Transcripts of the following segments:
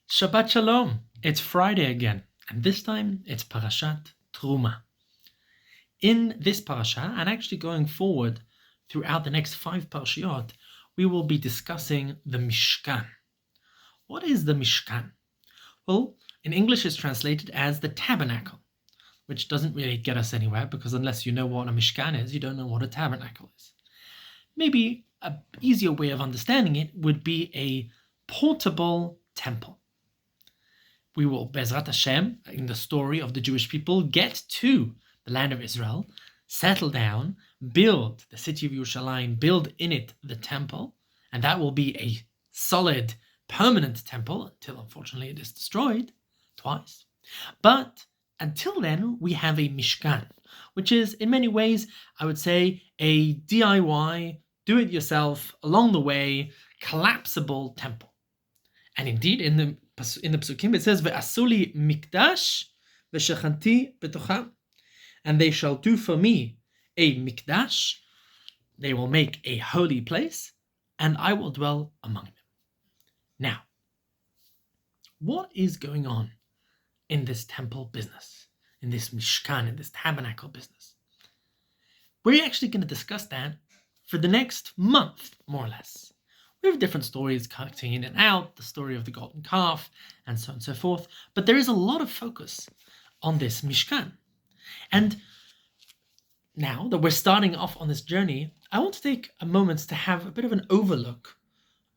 Shabbat Shalom. It's Friday again, and this time it's Parashat Teruma. In this parasha, and actually going forward throughout the next 5 parashiot, we will be discussing the Mishkan. What is the Mishkan? Well, in English it's translated as the tabernacle, which doesn't really get us anywhere because unless you know what a Mishkan is, you don't know what a tabernacle is. Maybe an easier way of understanding it would be a portable temple. We will, Bezrat Hashem, in the story of the Jewish people, get to the land of Israel, settle down, build the city of Yerushalayim, build in it the temple, and that will be a solid, permanent temple until, unfortunately, it is destroyed twice. But until then, we have a Mishkan, which is, in many ways, I would say, a DIY, do-it-yourself, along the way, collapsible temple. And indeed, in the Psukim, it says, "Ve'asuli mikdash ve'shechanti betocham," and they shall do for me a mikdash. They will make a holy place, and I will dwell among them. Now, what is going on in this temple business, in this Mishkan, in this tabernacle business? We're actually going to discuss that for the next month, more or less. We have different stories cutting in and out, the story of the golden calf, and so on and so forth. But there is a lot of focus on this Mishkan. And now that we're starting off on this journey, I want to take a moment to have a bit of an overlook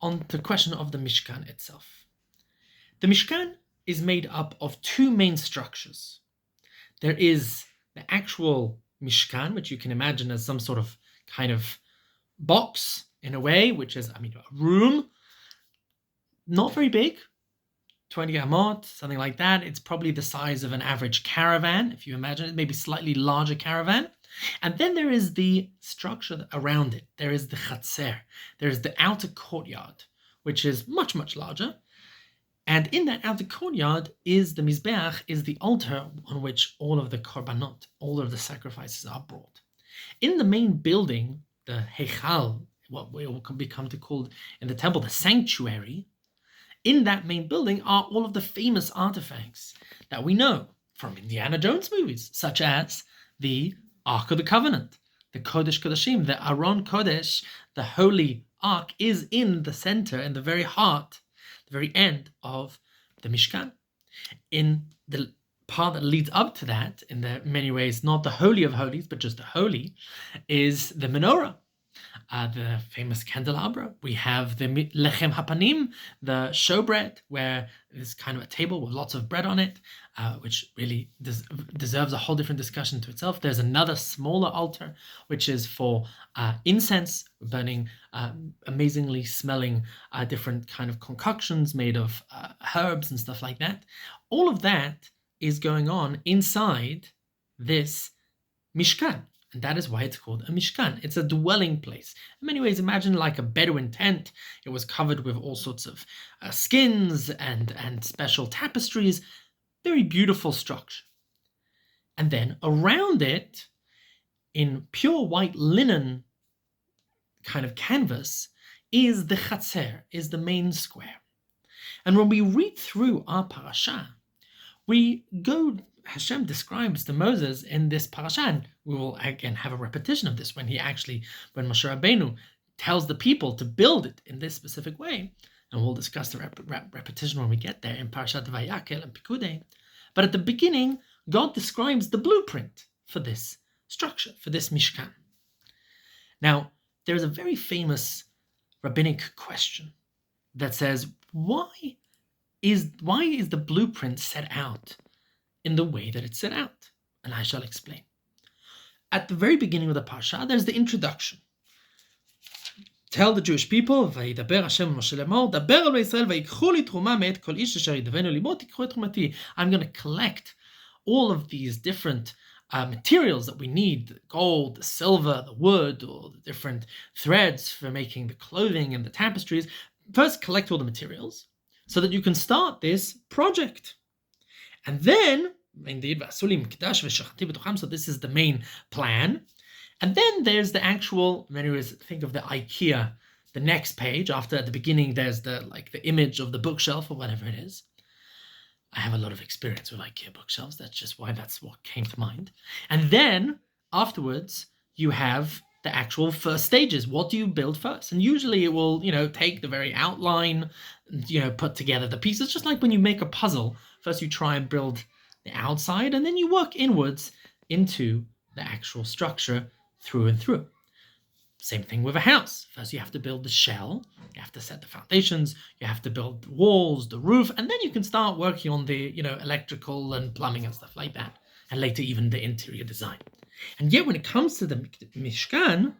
on the question of the Mishkan itself. The Mishkan is made up of 2 main structures. There is the actual Mishkan, which you can imagine as some sort of kind of box, in a way, which is, a room, not very big, 20 amot, something like that. It's probably the size of an average caravan, if you imagine it, maybe slightly larger caravan. And then there is the structure around it. There is the chatzer. There is the outer courtyard, which is much, much larger. And in that outer courtyard is the Mizbeach, is the altar on which all of the korbanot, all of the sacrifices are brought. In the main building, the Heichal, what we will become to call in the temple the sanctuary, in that main building are all of the famous artifacts that we know from Indiana Jones movies, such as the Ark of the Covenant, the Kodesh Kodashim, the Aron Kodesh, the Holy Ark is in the center, in the very heart, the very end of the Mishkan. In the part that leads up to that, in the many ways, not the Holy of Holies, but just the Holy, is the menorah. The famous candelabra. We have the lechem hapanim, the showbread, where there's kind of a table with lots of bread on it, which really deserves a whole different discussion to itself. There's another smaller altar, which is for incense, burning amazingly smelling different kind of concoctions made of herbs and stuff like that. All of that is going on inside this Mishkan. And that is why it's called a Mishkan. It's a dwelling place. In many ways, imagine like a Bedouin tent. It was covered with all sorts of skins and special tapestries. Very beautiful structure. And then around it, in pure white linen kind of canvas, is the Chatzer, is the main square. And when we read through our parasha, we go... Hashem describes to Moses in this parasha, and we will again have a repetition of this when Moshe Rabbeinu tells the people to build it in this specific way, and we'll discuss the repetition when we get there in Parashat Vayakel and Pikudei. But at the beginning, God describes the blueprint for this structure, for this Mishkan. Now, there is a very famous rabbinic question that says, why is the blueprint set out in the way that it's set out? And I shall explain. At the very beginning of the parasha, there's the introduction. Tell the Jewish people, "Vayidaber Hashem Moshe lemor, daber al Yisrael vayikchu li truma me'et kol ish asher yidavenu limo tikchu et trumati." I'm going to collect all of these different materials that we need, the gold, the silver, the wood, or the different threads for making the clothing and the tapestries. First, collect all the materials so that you can start this project. And then, indeed, so this is the main plan. And then there's the actual, in many ways, think of the IKEA, the next page. After at the beginning, there's the image of the bookshelf or whatever it is. I have a lot of experience with IKEA bookshelves. That's what came to mind. And then afterwards, you have the actual first stages. What do you build first? And usually it will, take the very outline, put together the pieces, just like when you make a puzzle. First you try and build the outside, and then you work inwards into the actual structure through and through. Same thing with a house. First you have to build the shell, you have to set the foundations, you have to build the walls, the roof, and then you can start working on the, electrical and plumbing and stuff like that, and later even the interior design. And yet when it comes to the Mishkan,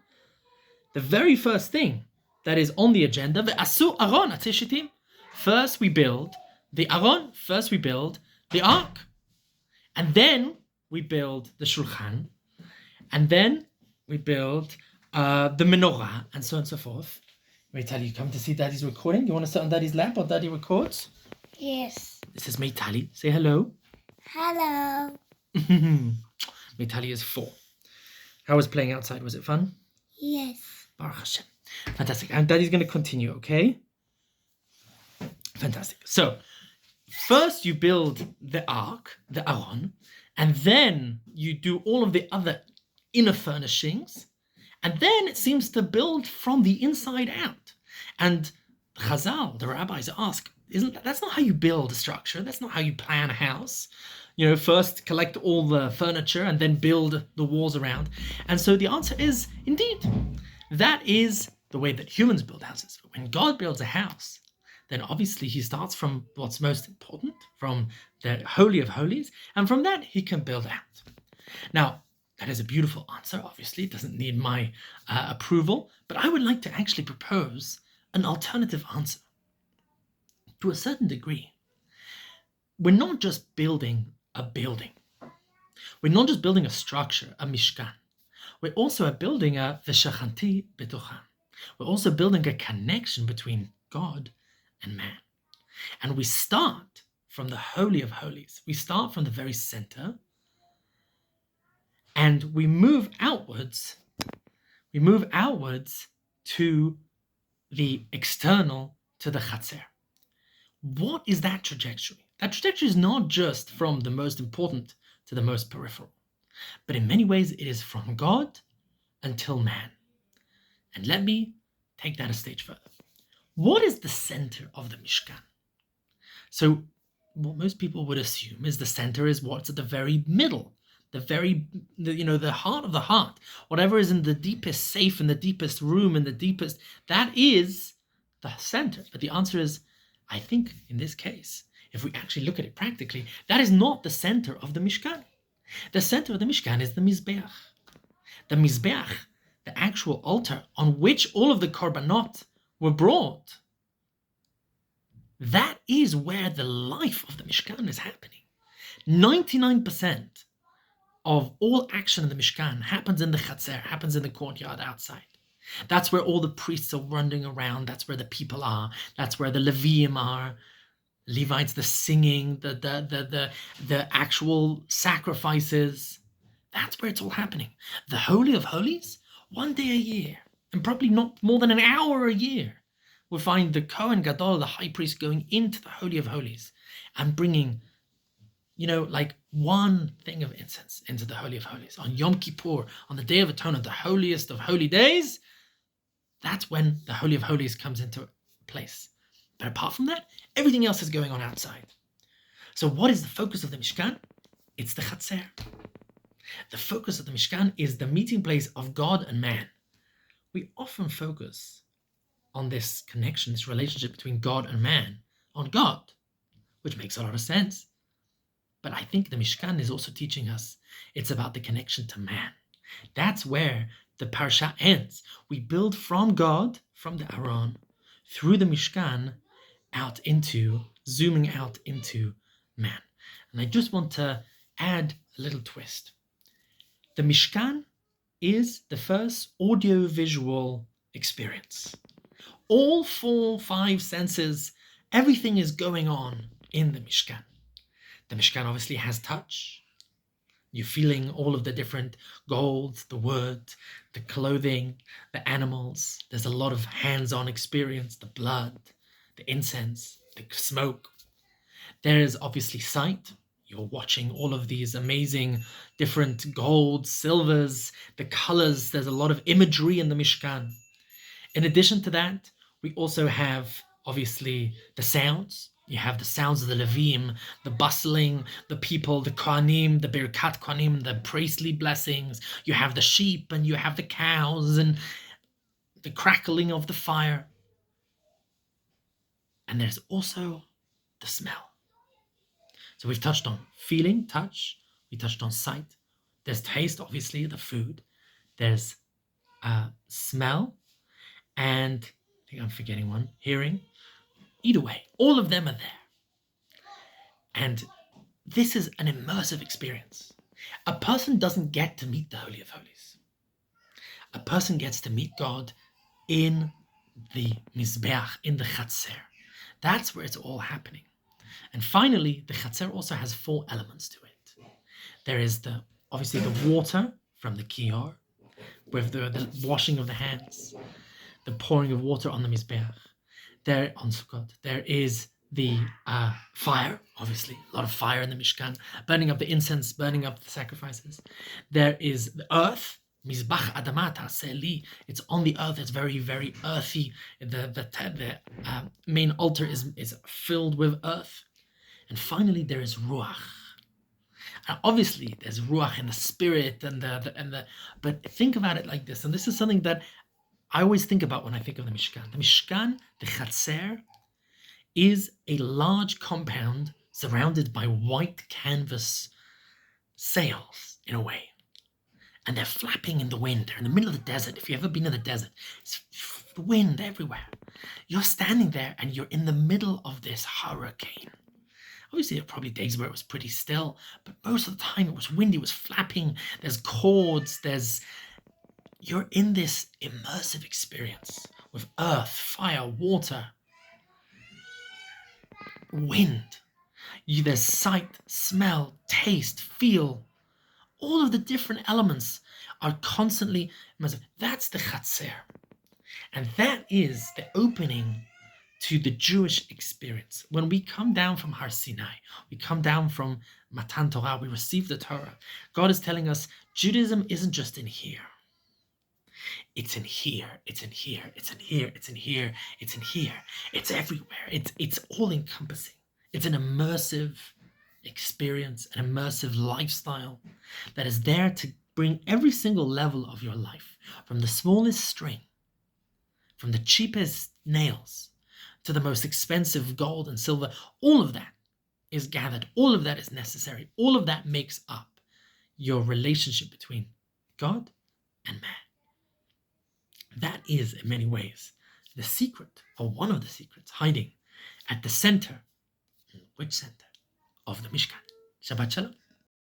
the very first thing that is on the agenda, ve'asu aron atishitim. First we build the aron, first we build the ark, and then we build the shulchan, and then we build the menorah, and so on and so forth. Meitali, you come to see Daddy's recording? You want to sit on Daddy's lap while Daddy records? Yes. This is Meitali. Say hello. Hello. Meitali is 4. How was playing outside? Was it fun? Yes. Baruch Hashem. Fantastic. And Daddy's going to continue, okay? Fantastic. So, first you build the ark, the aron, and then you do all of the other inner furnishings, and then it seems to build from the inside out. And Chazal, the rabbis, ask, that's not how you build a structure. That's not how you plan a house. First collect all the furniture and then build the walls around. And so the answer is, indeed, that is the way that humans build houses. But when God builds a house, then obviously he starts from what's most important, from the Holy of Holies, and from that he can build out. Now, that is a beautiful answer. Obviously, it doesn't need my approval, but I would like to actually propose an alternative answer. To a certain degree, we're not just building a building. We're not just building a structure, a Mishkan. We're also building a V'shachanti betocham. We're also building a connection between God and man. And we start from the Holy of Holies. We start from the very center, and we move outwards. We move outwards to the external, to the Chatzer. What is that trajectory? That trajectory is not just from the most important to the most peripheral, but in many ways it is from God until man. And let me take that a stage further. What is the center of the Mishkan? So what most people would assume is the center is what's at the very middle, the heart of the heart, whatever is in the deepest safe, in the deepest room, in the deepest, that is the center. But the answer is, I think in this case, if we actually look at it practically, that is not the center of the Mishkan. The center of the Mishkan is the Mizbeach. The Mizbeach, the actual altar on which all of the korbanot were brought. That is where the life of the Mishkan is happening. 99% of all action in the Mishkan happens in the Chatzer, happens in the courtyard outside. That's where all the priests are running around. That's where the people are. That's where the Leviim are. Levites, the singing, the actual sacrifices. That's where it's all happening. The Holy of Holies, one day a year, and probably not more than an hour a year, we'll find the Kohen Gadol, the high priest, going into the Holy of Holies and bringing, like one thing of incense into the Holy of Holies. On Yom Kippur, on the Day of Atonement, the holiest of holy days, that's when the Holy of Holies comes into place. But apart from that, everything else is going on outside. So what is the focus of the Mishkan? It's the Chatzer. The focus of the Mishkan is the meeting place of God and man. We often focus on this connection, this relationship between God and man, on God, which makes a lot of sense. But I think the Mishkan is also teaching us it's about the connection to man. That's where the Parashat ends. We build from God, from the Aron, through the Mishkan, zooming out into man. And I just want to add a little twist. The Mishkan is the first audio-visual experience. All 4, 5 senses, everything is going on in the Mishkan. The Mishkan obviously has touch. You're feeling all of the different golds, the wood, the clothing, the animals. There's a lot of hands-on experience, the blood, the incense, the smoke. There is obviously sight. You're watching all of these amazing different golds, silvers, the colors. There's a lot of imagery in the Mishkan. In addition to that, we also have obviously the sounds. You have the sounds of the Levim, the bustling, the people, the Kohanim, the Birkat Kohanim, the priestly blessings. You have the sheep and you have the cows and the crackling of the fire. And there's also the smell. So we've touched on feeling, touch. We touched on sight. There's taste, obviously, the food. There's smell. And I think I'm forgetting one. Hearing. Either way, all of them are there. And this is an immersive experience. A person doesn't get to meet the Holy of Holies. A person gets to meet God in the Mizbeach, in the Chatzer. That's where it's all happening. And finally, the Chatzer also has 4 elements to it. There is obviously the water from the Kior, with the washing of the hands, the pouring of water on the Mizbeach. There on Sukkot, there is the fire, obviously, a lot of fire in the Mishkan, burning up the incense, burning up the sacrifices. There is the earth, Mizbach Adamah Ta'aseh Li. It's on the earth. It's very, very earthy. The main altar is filled with earth. And finally, there is Ruach. And obviously, there's Ruach in the spirit and the. But think about it like this, and this is something that I always think about when I think of the Mishkan. The Mishkan, the Chatzer, is a large compound surrounded by white canvas sails, in a way. And they're flapping in the wind. They're in the middle of the desert. If you've ever been in the desert, it's wind everywhere. You're standing there and you're in the middle of this hurricane. Obviously, there were probably days where it was pretty still, but most of the time it was windy, it was flapping. There's chords, you're in this immersive experience with earth, fire, water, wind. There's sight, smell, taste, feel. All of the different elements are constantly immersive. That's the Chatzer. And that is the opening to the Jewish experience. When we come down from Har Sinai, we come down from Matan Torah, we receive the Torah. God is telling us Judaism isn't just in here. It's in here, it's in here, it's in here, it's in here, it's in here. It's everywhere. It's all encompassing. It's an immersive experience, an immersive lifestyle that is there to bring every single level of your life, from the smallest string, from the cheapest nails, to the most expensive gold and silver. All of that is gathered. All of that is necessary. All of that makes up your relationship between God and man. That is, in many ways, the secret, or one of the secrets, hiding at the center, which center? Of the Mishkan. Shabbat Shalom.